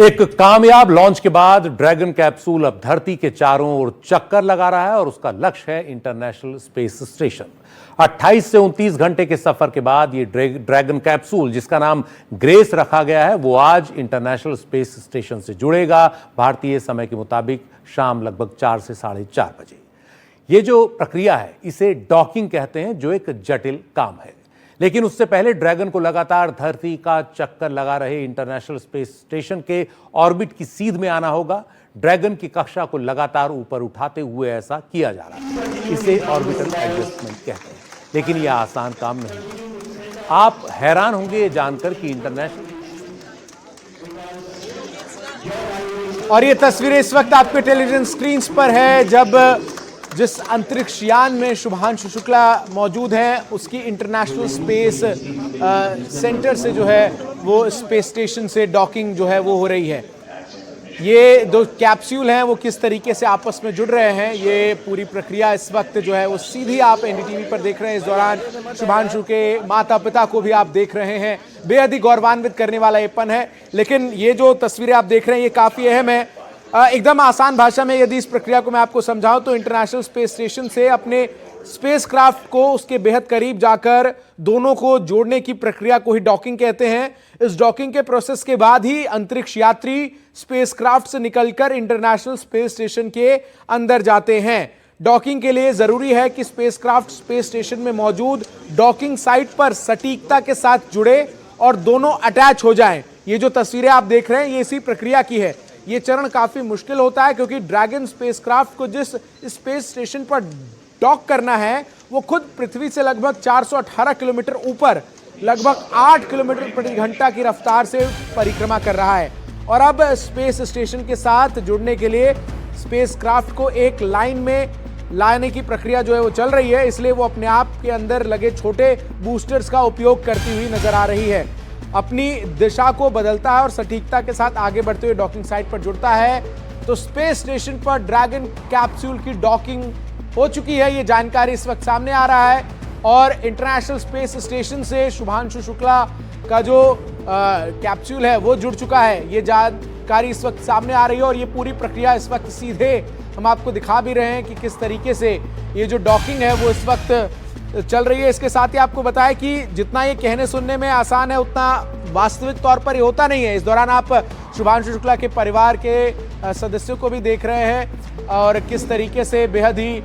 एक कामयाब लॉन्च के बाद ड्रैगन कैप्सूल अब धरती के चारों ओर चक्कर लगा रहा है और उसका लक्ष्य है इंटरनेशनल स्पेस स्टेशन। 28 से 29 घंटे के सफर के बाद ये ड्रैगन कैप्सूल, जिसका नाम ग्रेस रखा गया है, वो आज इंटरनेशनल स्पेस स्टेशन से जुड़ेगा। भारतीय समय के मुताबिक शाम लगभग 4 से 4:30 बजे। ये जो प्रक्रिया है इसे डॉकिंग कहते हैं, जो एक जटिल काम है। लेकिन उससे पहले ड्रैगन को लगातार धरती का चक्कर लगा रहे इंटरनेशनल स्पेस स्टेशन के ऑर्बिट की सीध में आना होगा। ड्रैगन की कक्षा को लगातार ऊपर उठाते हुए ऐसा किया जा रहा है। इसे ऑर्बिटल एडजस्टमेंट कहते हैं, लेकिन यह आसान काम नहीं। आप हैरान होंगे ये जानकर कि इंटरनेशनल और ये तस्वीरें इस वक्त आपके टेलीविजन स्क्रीन पर है, जब जिस अंतरिक्ष यान में शुभांशु शुक्ला मौजूद हैं उसकी इंटरनेशनल स्पेस सेंटर से जो है वो स्पेस स्टेशन से डॉकिंग जो है वो हो रही है। ये दो कैप्सूल हैं वो किस तरीके से आपस में जुड़ रहे हैं, ये पूरी प्रक्रिया इस वक्त जो है वो सीधी आप एनडीटीवी पर देख रहे हैं। इस दौरान शुभांशु के माता पिता को भी आप देख रहे हैं। बेहद ही गौरवान्वित करने वाला ये पन है। लेकिन ये जो तस्वीरें आप देख रहे हैं ये काफ़ी अहम है। एकदम आसान भाषा में यदि इस प्रक्रिया को मैं आपको समझाऊं तो इंटरनेशनल स्पेस स्टेशन से अपने स्पेसक्राफ्ट को उसके बेहद करीब जाकर दोनों को जोड़ने की प्रक्रिया को ही डॉकिंग कहते हैं। इस डॉकिंग के प्रोसेस के बाद ही अंतरिक्ष यात्री स्पेसक्राफ्ट से निकलकर इंटरनेशनल स्पेस स्टेशन के अंदर जाते हैं। डॉकिंग के लिए जरूरी है कि स्पेसक्राफ्ट स्पेस स्टेशन में मौजूद डॉकिंग साइट पर सटीकता के साथ जुड़े और दोनों अटैच हो जाएं। ये जो तस्वीरें आप देख रहे हैं ये इसी प्रक्रिया की है। ये चरण काफी मुश्किल होता है क्योंकि ड्रैगन स्पेसक्राफ्ट को जिस स्पेस स्टेशन पर डॉक करना है वो खुद पृथ्वी से लगभग 418 किलोमीटर ऊपर लगभग 8 किलोमीटर प्रति घंटा की रफ्तार से परिक्रमा कर रहा है। और अब स्पेस स्टेशन के साथ जुड़ने के लिए स्पेसक्राफ्ट को एक लाइन में लाने की प्रक्रिया जो है वो चल रही है, इसलिए वो अपने आप के अंदर लगे छोटे बूस्टर्स का उपयोग करती हुई नजर आ रही है। अपनी दिशा को बदलता है और सटीकता के साथ आगे बढ़ते हुए डॉकिंग साइट पर जुड़ता है। तो स्पेस स्टेशन पर ड्रैगन कैप्सूल की डॉकिंग हो चुकी है, ये जानकारी इस वक्त सामने आ रहा है। और इंटरनेशनल स्पेस स्टेशन से शुभांशु शुक्ला का जो कैप्सूल है वो जुड़ चुका है, ये जानकारी इस वक्त सामने आ रही है। और ये पूरी प्रक्रिया इस वक्त सीधे हम आपको दिखा भी रहे हैं कि किस तरीके से ये जो डॉकिंग है वो इस वक्त चल रही है। इसके साथ ही आपको बताया कि जितना ये कहने सुनने में आसान है उतना वास्तविक तौर पर ये होता नहीं है। इस दौरान आप शुभांशु शुक्ला के परिवार के सदस्यों को भी देख रहे हैं और किस तरीके से बेहद ही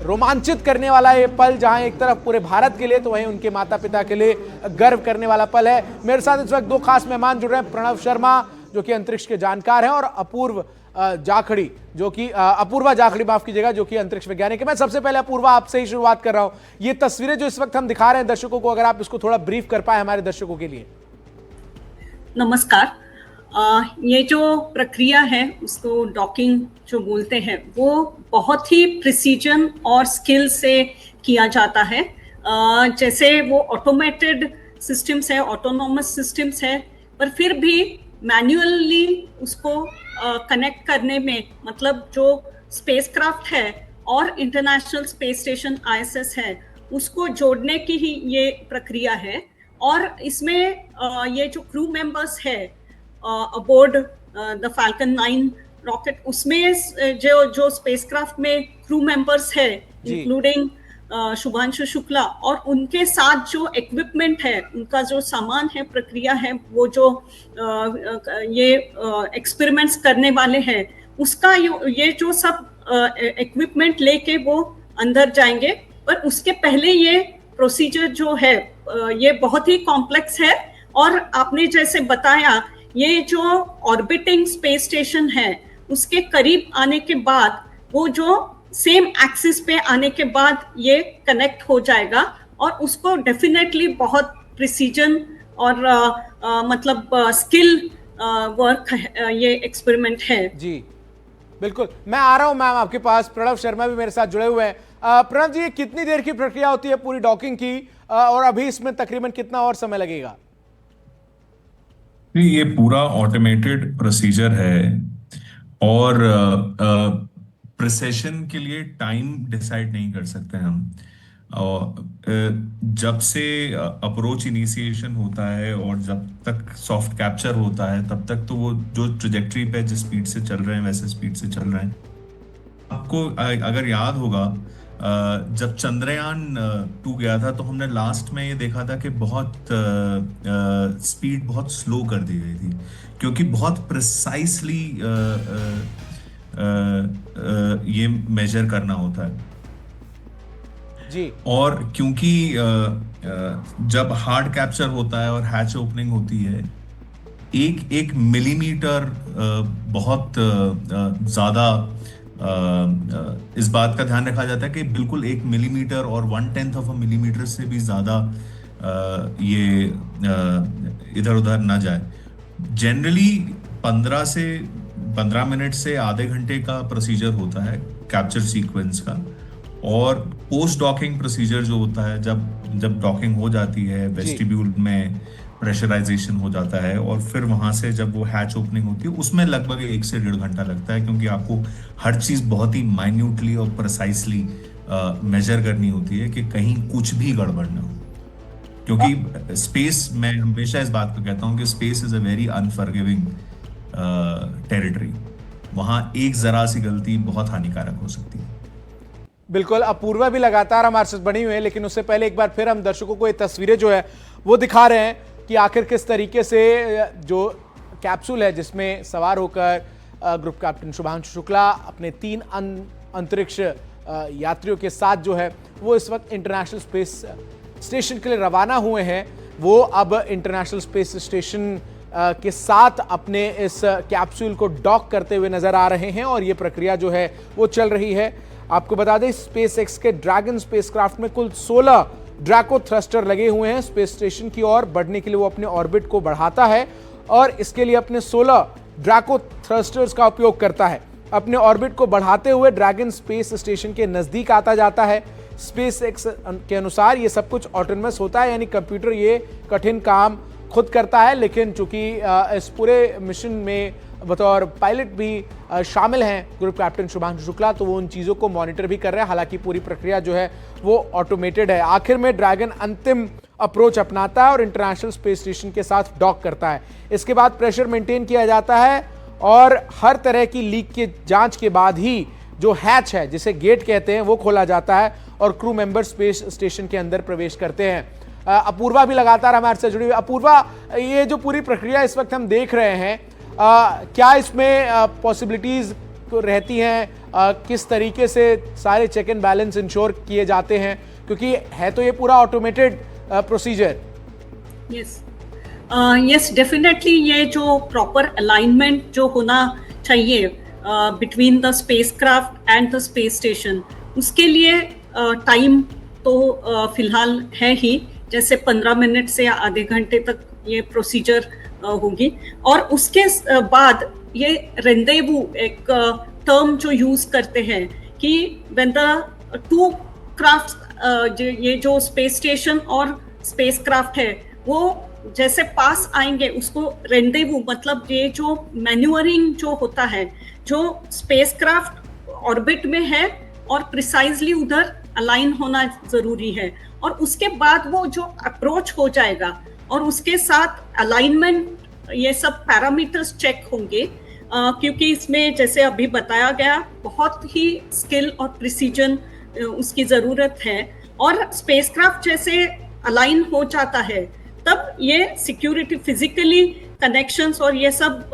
रोमांचित करने वाला ये पल, जहां एक तरफ पूरे भारत के लिए तो वहीं उनके माता पिता के लिए गर्व करने वाला पल है। मेरे साथ इस वक्त दो खास मेहमान जुड़ रहे हैं, प्रणव शर्मा जो कि अंतरिक्ष के जानकार हैं और अपूर्वा जाखड़ी माफ कीजिएगा, जो कि अंतरिक्ष वैज्ञानिक है। मैं सबसे पहले अपूर्वा आपसे ही शुरुआत कर रहा हूं। ये तस्वीरें जो इस वक्त हम दिखा रहे हैं दर्शकों को, अगर आप इसको थोड़ा ब्रीफ कर पाए हमारे दर्शकों के लिए। नमस्कार। ये जो प्रक्रिया है उसको डॉकिंग जो बोलते हैं वो बहुत ही प्रिसीजन और स्किल से किया जाता है। जैसे वो ऑटोमेटेड सिस्टम्स है, ऑटोनोमस सिस्टम्स है, पर फिर भी मैन्युअली उसको कनेक्ट करने में, मतलब जो स्पेसक्राफ्ट है और इंटरनेशनल स्पेस स्टेशन ISS है उसको जोड़ने की ही ये प्रक्रिया है। और इसमें ये जो क्रू मेंबर्स है अबोर्ड द फैल्कन 9 रॉकेट, उसमें जो स्पेसक्राफ्ट में क्रू मेंबर्स है इंक्लूडिंग शुभांशु शुक्ला, और उनके साथ जो इक्विपमेंट है, उनका जो सामान है, प्रक्रिया है, वो जो ये एक्सपेरिमेंट्स करने वाले हैं उसका ये जो सब इक्विपमेंट लेके वो अंदर जाएंगे। पर उसके पहले ये प्रोसीजर जो है ये बहुत ही कॉम्प्लेक्स है। और आपने जैसे बताया ये जो ऑर्बिटिंग स्पेस स्टेशन है उसके करीब आने के बाद, वो जो सेम एक्सिस पे आने के बाद ये कनेक्ट हो जाएगा और उसको डेफिनेटली बहुत प्रिसीजन और मतलब स्किल वर्क ये एक्सपेरिमेंट है। जी बिल्कुल, मैं आ रहा हूं मैम आपके पास। प्रणव शर्मा भी मेरे साथ जुड़े हुए हैं। प्रणव जी, ये कितनी देर की प्रक्रिया होती है पूरी डॉकिंग की, और अभी इसमें तकरीबन कितना और समय लगेगा? ये पूरा ऑटोमेटेड प्रोसीजर है और प्रिसिशन के लिए टाइम डिसाइड नहीं कर सकते हम। और जब से अप्रोच इनिशिएशन होता है और जब तक सॉफ्ट कैप्चर होता है तब तक तो वो जो ट्रेजेक्टरी पे जिस स्पीड से चल रहे हैं वैसे स्पीड से चल रहे हैं। आपको अगर याद होगा, जब चंद्रयान 2 गया था तो हमने लास्ट में ये देखा था कि बहुत स्पीड बहुत स्लो कर दी गई थी, क्योंकि बहुत प्रिसाइसली ये मेजर करना होता है जी। और क्योंकि जब हार्ड कैप्चर होता है और हैच ओपनिंग होती है, एक एक मिलीमीटर बहुत ज्यादा इस बात का ध्यान रखा जाता है कि बिल्कुल 1 मिलीमीटर और 1/10 ऑफ अ मिलीमीटर से भी ज्यादा ये इधर उधर ना जाए। जनरली 15 मिनट से आधे घंटे का प्रोसीजर होता है कैप्चर सीक्वेंस का। और पोस्ट डॉकिंग प्रोसीजर जो होता है, जब डॉकिंग हो जाती है, वेस्टिब्यूल में प्रेशराइजेशन हो जाता है और फिर वहां से जब वो हैच ओपनिंग होती है, उसमें लगभग 1 से 1.5 घंटा लगता है, क्योंकि आपको हर चीज बहुत ही माइन्यूटली और प्रिसाइसली मेजर करनी होती है कि कहीं कुछ भी गड़बड़ ना हो। क्योंकि स्पेस, मैं हमेशा इस बात को कहता हूँ कि space is a very unforgiving territory. वहां एक जरा सी गलती बहुत हानिकारक हो सकती है। बिल्कुल, अपूर्वा भी लगातार हमारे साथ बनी हुई है, लेकिन उससे पहले एक बार फिर हम दर्शकों को ये तस्वीरें जो है वो दिखा रहे हैं कि आखिर किस तरीके से जो कैप्सूल है जिसमें सवार होकर ग्रुप कैप्टन शुभांशु शुक्ला अपने 3 अंतरिक्ष यात्रियों के साथ जो है वो इस वक्त इंटरनेशनल स्पेस स्टेशन के लिए रवाना हुए हैं। वो अब इंटरनेशनल स्पेस स्टेशन के साथ अपने इस कैप्सूल को डॉक करते हुए नजर आ रहे हैं और ये प्रक्रिया जो है वो चल रही है। आपको बता दें, स्पेसएक्स के ड्रैगन स्पेसक्राफ्ट में कुल 16 ड्रैको थ्रस्टर लगे हुए हैं। स्पेस स्टेशन की ओर बढ़ने के लिए वो अपने ऑर्बिट को बढ़ाता है और इसके लिए अपने 16 ड्रैको थ्रस्टर्स का उपयोग करता है। अपने ऑर्बिट को बढ़ाते हुए ड्रैगन स्पेस स्टेशन के नजदीक आता जाता है। स्पेसएक्स के अनुसार ये सब कुछ ऑटोनमस होता है, यानी कंप्यूटर ये कठिन काम खुद करता है, लेकिन चूंकि इस पूरे मिशन में बतौर पायलट भी शामिल हैं ग्रुप कैप्टन शुभांशु शुक्ला, तो वो उन चीज़ों को मॉनिटर भी कर रहे हैं। हालांकि पूरी प्रक्रिया जो है वो ऑटोमेटेड है। आखिर में ड्रैगन अंतिम अप्रोच अपनाता है और इंटरनेशनल स्पेस स्टेशन के साथ डॉक करता है। इसके बाद प्रेशर मेंटेन किया जाता है और हर तरह की लीक की जांच के बाद ही जो हैच है, जिसे गेट कहते हैं, वो खोला जाता है और क्रू मेंबर स्पेस स्टेशन के अंदर प्रवेश करते हैं। अपूर्वा भी लगातार हमारे साथ जुड़ी हुई। अपूर्वा, ये जो पूरी प्रक्रिया इस वक्त हम देख रहे हैं, क्या इसमें पॉसिबिलिटीज रहती हैं? किस तरीके से सारे चेक एंड बैलेंस इंश्योर किए जाते हैं, क्योंकि है तो ये पूरा ऑटोमेटेड प्रोसीजर? यस, डेफिनेटली ये जो प्रॉपर अलाइनमेंट जो होना चाहिए between the spacecraft and the space station, उसके लिए टाइम तो फिलहाल है ही, जैसे 15 मिनट से आधे घंटे तक ये प्रोसीजर होगी। और उसके बाद ये रेंडेवू एक टर्म जो यूज करते हैं कि व्हेन द 2 क्राफ्ट, ये जो स्पेस स्टेशन और स्पेस क्राफ्ट है वो जैसे पास आएंगे, उसको रेंडेवू मतलब ये जो मैन्यूवरिंग जो होता है, जो स्पेस क्राफ्ट ऑर्बिट में है और प्रिसाइजली उधर अलाइन होना जरूरी है। और उसके बाद वो जो अप्रोच हो जाएगा और उसके साथ अलाइनमेंट, ये सब पैरामीटर्स चेक होंगे, क्योंकि इसमें जैसे अभी बताया गया बहुत ही स्किल और प्रिसीजन उसकी ज़रूरत है। और स्पेसक्राफ्ट जैसे अलाइन हो जाता है तब ये सिक्योरिटी, फिजिकली कनेक्शंस और ये सब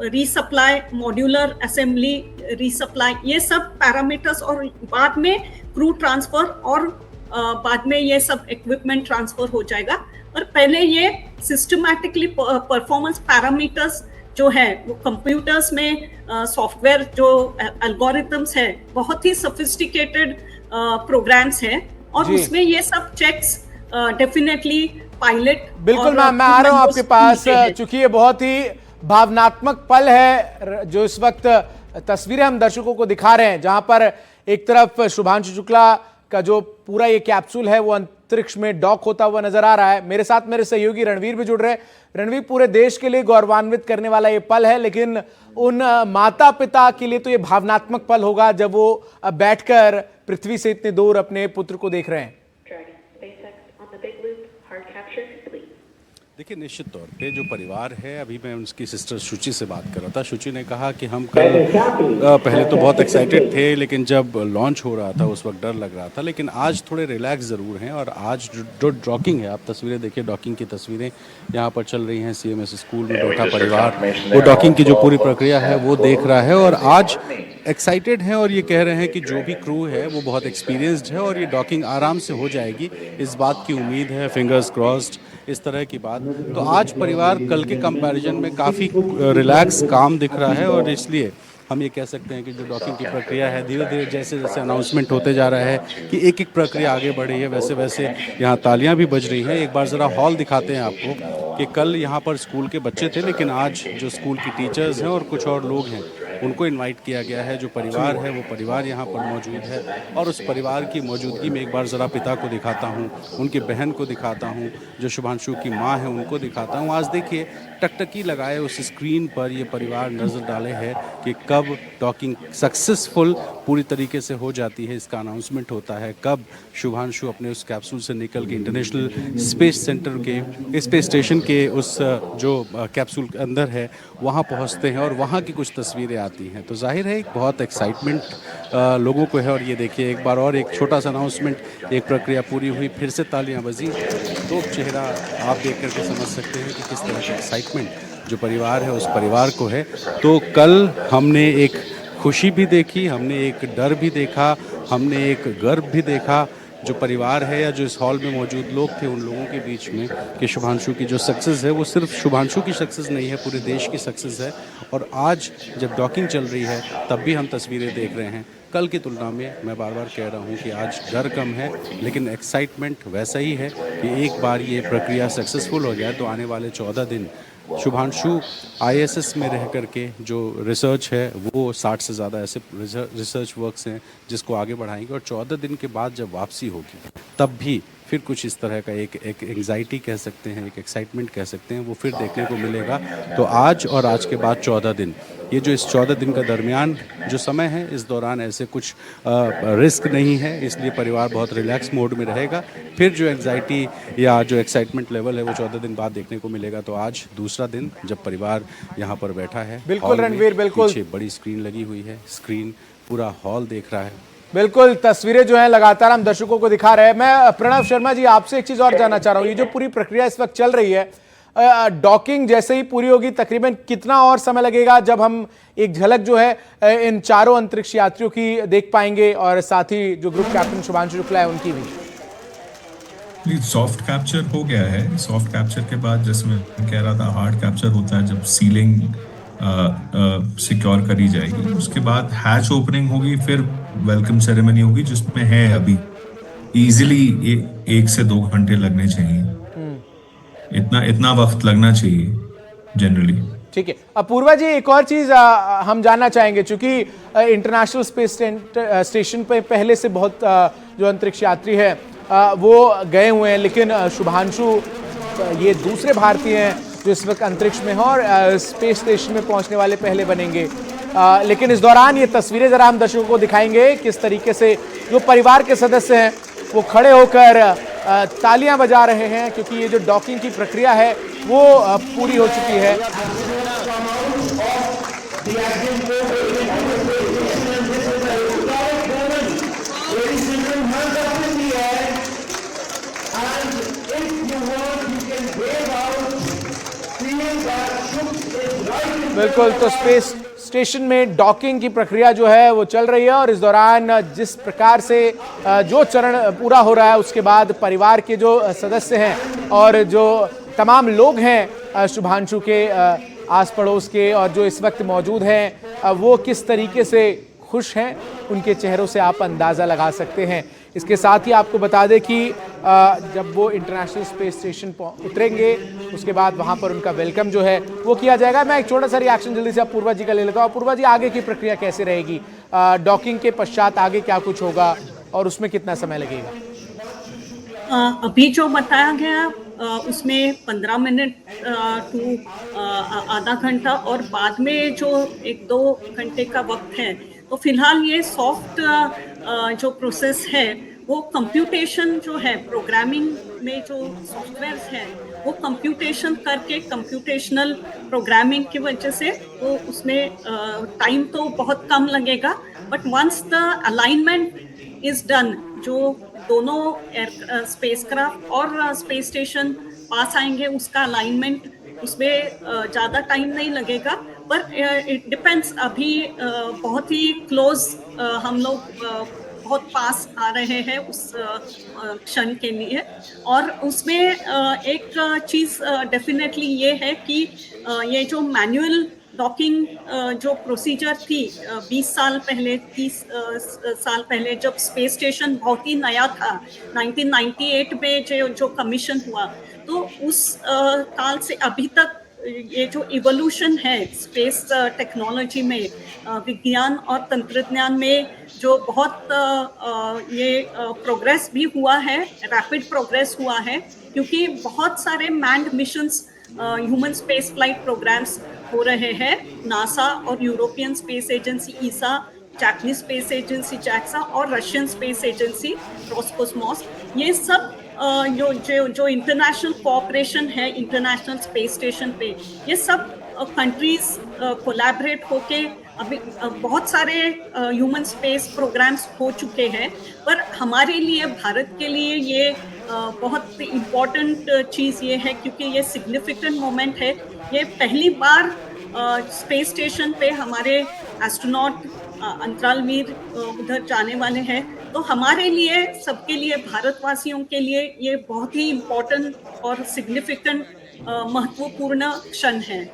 रीसप्लाई, मॉड्यूलर असेंबली रीसप्लाई, ये सब पैरामीटर्स, और बाद में क्रू ट्रांसफर और बाद में ये सब इक्विपमेंट ट्रांसफर हो जाएगा। और पहले ये सिस्टमैटिकली परफॉर्मेंस पैरामीटर्स जो है वो कंप्यूटर्स में सॉफ्टवेयर जो एल्गोरिथम्स है, बहुत ही सोफिस्टिकेटेड प्रोग्राम्स है और उसमें ये सब चेक्स डेफिनेटली पायलट। बिल्कुल मैम, मैं आ रहा हूं आपके पास, चूंकि ये बहुत ही भावनात्मक पल है जो इस वक्त तस्वीरें हम दर्शकों को दिखा रहे हैं, जहां पर एक तरफ शुभांशु शुक्ला का जो पूरा ये कैप्सूल है वो अंतरिक्ष में डॉक होता हुआ नजर आ रहा है। मेरे साथ मेरे सहयोगी रणवीर भी जुड़ रहे हैं। रणवीर, पूरे देश के लिए गौरवान्वित करने वाला ये पल है, लेकिन उन माता पिता के लिए तो ये भावनात्मक पल होगा जब वो बैठकर पृथ्वी से इतने दूर अपने पुत्र को देख रहे हैं। देखिए, निश्चित तौर पे जो परिवार है, अभी मैं उनकी सिस्टर शुचि से बात कर रहा था। शुचि ने कहा कि हम कल पहले तो बहुत एक्साइटेड थे, लेकिन जब लॉन्च हो रहा था उस वक्त डर लग रहा था, लेकिन आज थोड़े रिलैक्स ज़रूर हैं। और आज जो डॉकिंग है, आप तस्वीरें देखिए, डॉकिंग की तस्वीरें यहाँ पर चल रही हैं। CMS स्कूल में बैठा परिवार वो डॉकिंग की जो पूरी प्रक्रिया है वो देख रहा है और आज एक्साइटेड हैं और ये कह रहे हैं कि जो भी क्रू है वो बहुत एक्सपीरियंस्ड है और ये डॉकिंग आराम से हो जाएगी, इस बात की उम्मीद है, फिंगर्स क्रॉस्ड, इस तरह की बात। तो आज परिवार कल के कंपैरिजन में काफ़ी रिलैक्स काम दिख रहा है और इसलिए हम ये कह सकते हैं कि जो डॉकिंग की प्रक्रिया है, धीरे धीरे जैसे जैसे अनाउंसमेंट होते जा रहा है कि एक एक प्रक्रिया आगे बढ़ रही है, वैसे वैसे यहाँ तालियां भी बज रही हैं। एक बार ज़रा हॉल दिखाते हैं आपको कि कल यहाँ पर स्कूल के बच्चे थे, लेकिन आज जो स्कूल की टीचर्स हैं और कुछ और लोग हैं उनको इनवाइट किया गया है। जो परिवार है वो परिवार यहाँ पर मौजूद है और उस परिवार की मौजूदगी में एक बार ज़रा पिता को दिखाता हूँ, उनकी बहन को दिखाता हूँ, जो शुभांशु की माँ है उनको दिखाता हूँ। आज देखिए, टकटकी लगाए उस स्क्रीन पर ये परिवार नज़र डाले है कि कब डॉकिंग सक्सेसफुल पूरी तरीके से हो जाती है, इसका अनाउंसमेंट होता है, कब शुभांशु अपने उस कैप्सूल से निकल के इंटरनेशनल स्पेस सेंटर के स्पेस स्टेशन के उस जो कैप्सूल के अंदर है वहाँ पहुँचते हैं और वहाँ की कुछ तस्वीरें आती हैं। तो जाहिर है एक बहुत एक्साइटमेंट लोगों को है। और ये देखिए, एक बार और एक छोटा सा अनाउंसमेंट, एक प्रक्रिया पूरी हुई, फिर से तालियां बजी, तो चेहरा आप देख करके समझ सकते हैं कि किस तरह का एक्साइटमेंट जो परिवार है उस परिवार को है। तो कल हमने एक खुशी भी देखी, हमने एक डर भी देखा, हमने एक गर्व भी देखा जो परिवार है या जो इस हॉल में मौजूद लोग थे उन लोगों के बीच में, कि शुभांशु की जो सक्सेस है वो सिर्फ शुभांशु की सक्सेस नहीं है, पूरे देश की सक्सेस है। और आज जब डॉकिंग चल रही है तब भी हम तस्वीरें देख रहे हैं। कल की तुलना में मैं बार बार कह रहा हूँ कि आज डर कम है, लेकिन एक्साइटमेंट वैसा ही है कि एक बार ये प्रक्रिया सक्सेसफुल हो जाए तो आने वाले 14 दिन शुभांशु ISS में रह करके जो रिसर्च है वो 60 से ज़्यादा ऐसे रिसर्च वर्क्स हैं जिसको आगे बढ़ाएंगे और 14 दिन के बाद जब वापसी होगी तब भी फिर कुछ इस तरह का एक एंग्जाइटी कह सकते हैं, एक एक्साइटमेंट कह सकते हैं, वो फिर देखने को मिलेगा। तो आज और आज के बाद 14 दिन, ये जो इस 14 दिन का दरमियान जो समय है, इस दौरान ऐसे कुछ रिस्क नहीं है, इसलिए परिवार बहुत रिलैक्स मोड में रहेगा। फिर जो एंग्जाइटी या जो एक्साइटमेंट लेवल है वो 14 दिन बाद देखने को मिलेगा। तो आज दूसरा दिन जब परिवार यहाँ पर बैठा है, बिल्कुल रणवीर, बिल्कुल पीछे बड़ी स्क्रीन लगी हुई है, स्क्रीन पूरा हॉल देख रहा है। बिल्कुल, तस्वीरें जो हैं लगातार हम दर्शकों को दिखा रहे हैं। मैं प्रणव शर्मा जी आपसे एक चीज और जानना चाह रहा हूँ, ये जो पूरी प्रक्रिया इस वक्त चल रही है, डॉकिंग जैसे ही पूरी होगी तकरीबन कितना और समय लगेगा जब हम एक झलक जो है इन चारों अंतरिक्ष यात्रियों की देख पाएंगे और साथ ही जो ग्रुप कैप्टन शुभांशु शुक्ला है उनकी भी? सॉफ्ट कैप्चर हो गया है। सॉफ्ट कैप्चर के बाद, जैसे मैं कह रहा था, हार्ड कैप्चर होता है जब सीलिंग सिक्योर करी जाएगी। उसके बाद हैच ओपनिंग होगी, फिर वेलकम सेरेमनी होगी जिसमें है अभी इजीली 1 से 2 घंटे लगने चाहिए। इतना वक्त लगना चाहिए जनरली। ठीक है। अपूर्वा जी, एक और चीज हम जानना चाहेंगे, चूंकि इंटरनेशनल स्पेस स्टेशन पे पहले से बहुत जो अंतरिक्ष यात्री है वो गए हुए हैं, लेकिन शुभांशु ये दूसरे भारतीय हैं जो इस वक्त अंतरिक्ष में हैं और स्पेस स्टेशन में पहुंचने वाले पहले बनेंगे। लेकिन इस दौरान ये तस्वीरें जरा हम दर्शकों को दिखाएंगे किस तरीके से जो परिवार के सदस्य हैं वो खड़े होकर तालियां बजा रहे हैं, क्योंकि ये जो डॉकिंग की प्रक्रिया है वो पूरी हो चुकी है। बिल्कुल, तो स्पेस स्टेशन में डॉकिंग की प्रक्रिया जो है वो चल रही है और इस दौरान जिस प्रकार से जो चरण पूरा हो रहा है उसके बाद परिवार के जो सदस्य हैं और जो तमाम लोग हैं शुभांशु के आस पड़ोस के और जो इस वक्त मौजूद हैं वो किस तरीके से खुश हैं, उनके चेहरों से आप अंदाज़ा लगा सकते हैं। इसके साथ ही आपको बता दें कि जब वो इंटरनेशनल स्पेस स्टेशन उतरेंगे उसके बाद वहाँ पर उनका वेलकम जो है वो किया जाएगा। मैं एक छोटा सा रिएक्शन जल्दी से अपूर्वा जी का ले लेता हूँ। अपूर्वा जी, आगे की प्रक्रिया कैसे रहेगी? डॉकिंग के पश्चात आगे क्या कुछ होगा और उसमें कितना समय लगेगा? अभी जो बताया गया उसमें 15 मिनट टू आधा घंटा और बाद में जो 1-2 घंटे का वक्त है, तो फिलहाल ये सॉफ्ट जो प्रोसेस है वो कंप्यूटेशन जो है, प्रोग्रामिंग में जो सॉफ्टवेयर है वो कंप्यूटेशन करके कंप्यूटेशनल प्रोग्रामिंग की वजह से वो उसमें टाइम तो बहुत कम लगेगा, but once the alignment is done, जो दोनों स्पेसक्राफ्ट और स्पेस स्टेशन पास आएंगे उसका अलाइनमेंट, उसमें ज़्यादा टाइम नहीं लगेगा, पर इट डिपेंड्स। अभी बहुत ही क्लोज हम लोग बहुत पास आ रहे हैं उस क्षण के लिए, और उसमें एक चीज़ डेफिनेटली ये है कि ये जो मैनुअल डॉकिंग जो प्रोसीजर थी 20 साल पहले, 30 साल पहले, जब स्पेस स्टेशन बहुत ही नया था, 1998 में जो कमीशन हुआ, तो उस काल से अभी तक ये जो इवोल्यूशन है स्पेस टेक्नोलॉजी में, विज्ञान और तंत्रज्ञान में जो बहुत ये प्रोग्रेस भी हुआ है, रैपिड प्रोग्रेस हुआ है, क्योंकि बहुत सारे manned missions, human space flight programmes हो रहे हैं। नासा और European Space Agency ESA, Japanese Space Agency JAXA और रशियन स्पेस एजेंसी रोसकोसमोस, ये सब जो इंटरनेशनल कोऑपरेशन है इंटरनेशनल स्पेस स्टेशन पे, ये सब कंट्रीज कोलैबोरेट होके अभी बहुत सारे ह्यूमन स्पेस प्रोग्राम्स हो चुके हैं। पर हमारे लिए, भारत के लिए ये बहुत इम्पोर्टेंट चीज़ ये है, क्योंकि ये सिग्निफिकेंट मोमेंट है। ये पहली बार स्पेस स्टेशन पे हमारे एस्ट्रोनॉट अंतरालवीर उधर जाने वाले हैं, तो हमारे लिए, सबके लिए, भारतवासियों के लिए ये बहुत ही इम्पोर्टेंट और सिग्निफिकेंट महत्वपूर्ण क्षण है।